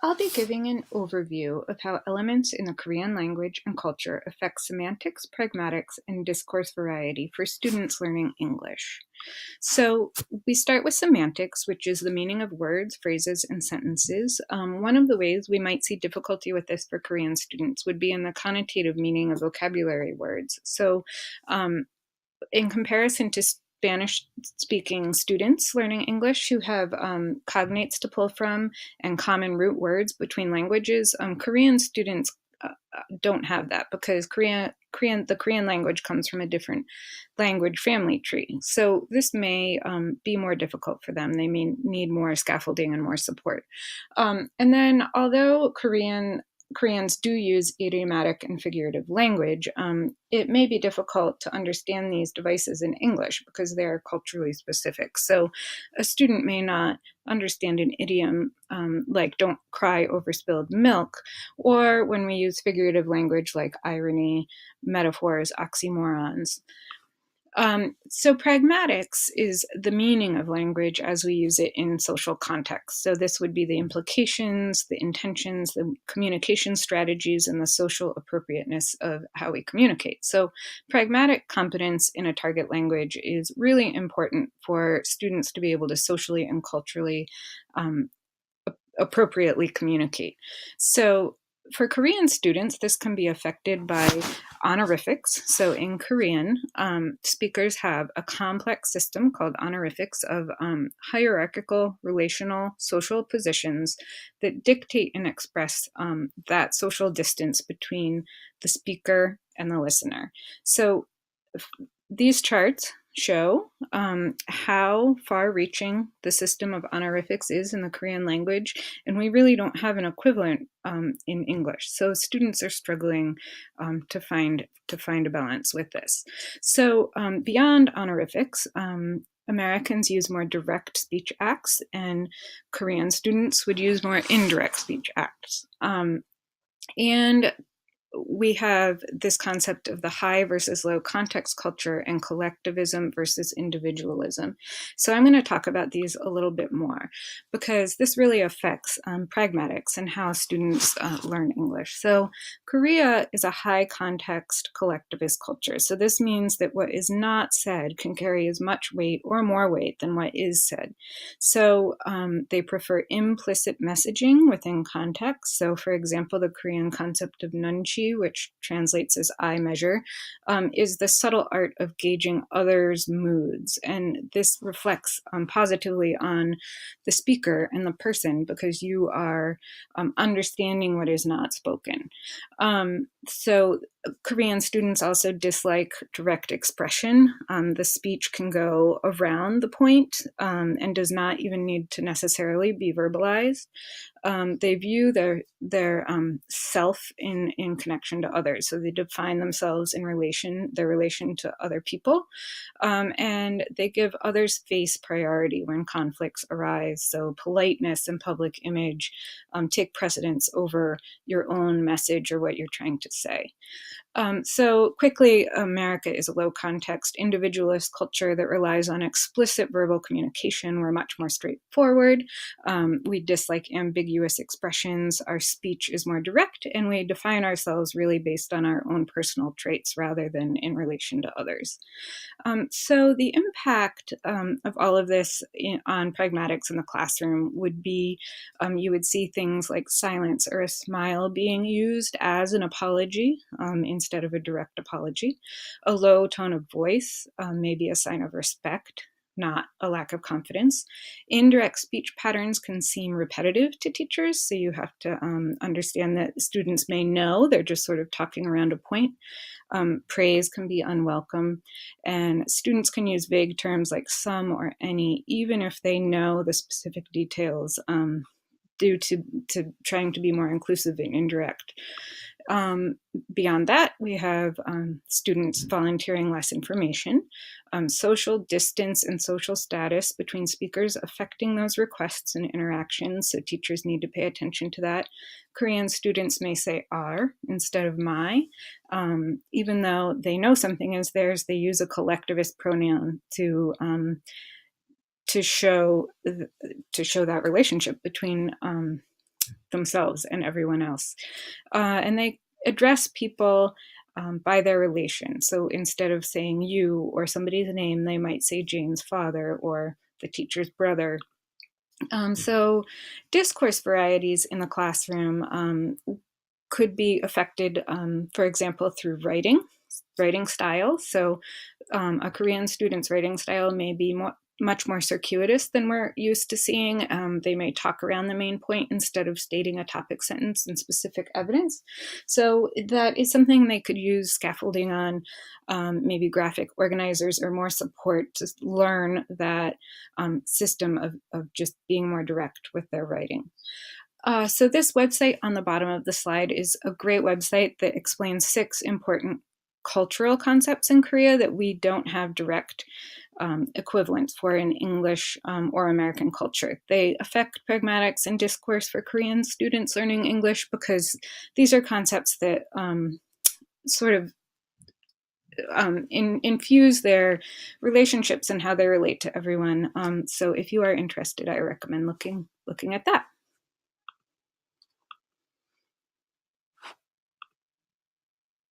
I'll be giving an overview of how elements in the Korean language and culture affect semantics, pragmatics, and discourse variety for students learning English. So, we start with semantics, which is the meaning of words, phrases, and sentences. One of the ways we might see difficulty with this for Korean students would be in the connotative meaning of vocabulary words. So, um, in comparison to Spanish speaking students learning English who have cognates to pull from and common root words between languages, Korean students don't have that because the Korean language comes from a different language family tree. So this may be more difficult for them. They may need more scaffolding and more support. And then, although Koreans do use idiomatic and figurative language, it may be difficult to understand these devices in English because they are culturally specific. So a student may not understand an idiom like "don't cry over spilled milk," or when we use figurative language like irony, metaphors, oxymorons. So pragmatics is the meaning of language as we use it in social context. So this would be the implications, the intentions, the communication strategies, and the social appropriateness of how we communicate. So pragmatic competence in a target language is really important for students to be able to socially and culturally um, appropriately communicate. So for Korean students, this can be affected by honorifics. So in Korean, speakers have a complex system called honorifics of hierarchical, relational, social positions that dictate and express that social distance between the speaker and the listener. So these charts show how far-reaching the system of honorifics is in the Korean language, and we really don't have an equivalent in English. So students are struggling to find a balance with this. So beyond honorifics, Americans use more direct speech acts, and Korean students would use more indirect speech acts. And we have this concept of the high versus low context culture and collectivism versus individualism. So I'm going to talk about these a little bit more because this really affects pragmatics and how students learn English. So Korea is a high context collectivist culture. So this means that what is not said can carry as much weight or more weight than what is said. So they prefer implicit messaging within context. So for example, the Korean concept of nunchi, which translates as I measure, is the subtle art of gauging others' moods. And this reflects positively on the speaker and the person because you are understanding what is not spoken. So Korean students also dislike direct expression. The speech can go around the point and does not even need to necessarily be verbalized. They view their self in connection to others. So they define themselves in their relation to other people, and they give others face priority when conflicts arise. So politeness and public image take precedence over your own message or what you're trying to say. So quickly, America is a low context individualist culture that relies on explicit verbal communication. We're much more straightforward. We dislike ambiguous expressions. Our speech is more direct, and we define ourselves really based on our own personal traits rather than in relation to others. So the impact of all of this on pragmatics in the classroom would be you would see things like silence or a smile being used as an apology instead of a direct apology. A low tone of voice may be a sign of respect, not a lack of confidence. Indirect speech patterns can seem repetitive to teachers, so you have to understand that students may know they're just sort of talking around a point. Praise can be unwelcome, and students can use vague terms like some or any, even if they know the specific details due to trying to be more inclusive and indirect. Beyond that, we have students volunteering less information, social distance and social status between speakers affecting those requests and interactions, so teachers need to pay attention to that. Korean students may say "are" instead of "my." Even though they know something is theirs, they use a collectivist pronoun to show that relationship between themselves and everyone else. And they address people by their relation. So instead of saying you or somebody's name, they might say Jane's father or the teacher's brother. So discourse varieties in the classroom could be affected, for example, through writing style. So a Korean student's writing style may be much more circuitous than we're used to seeing. They may talk around the main point instead of stating a topic sentence and specific evidence. So that is something they could use scaffolding on, maybe graphic organizers or more support to learn that system of just being more direct with their writing. So this website on the bottom of the slide is a great website that explains 6 important cultural concepts in Korea that we don't have direct equivalents for in English or American culture. They affect pragmatics and discourse for Korean students learning English because these are concepts that sort of infuse their relationships and how they relate to everyone. So if you are interested, I recommend looking at that.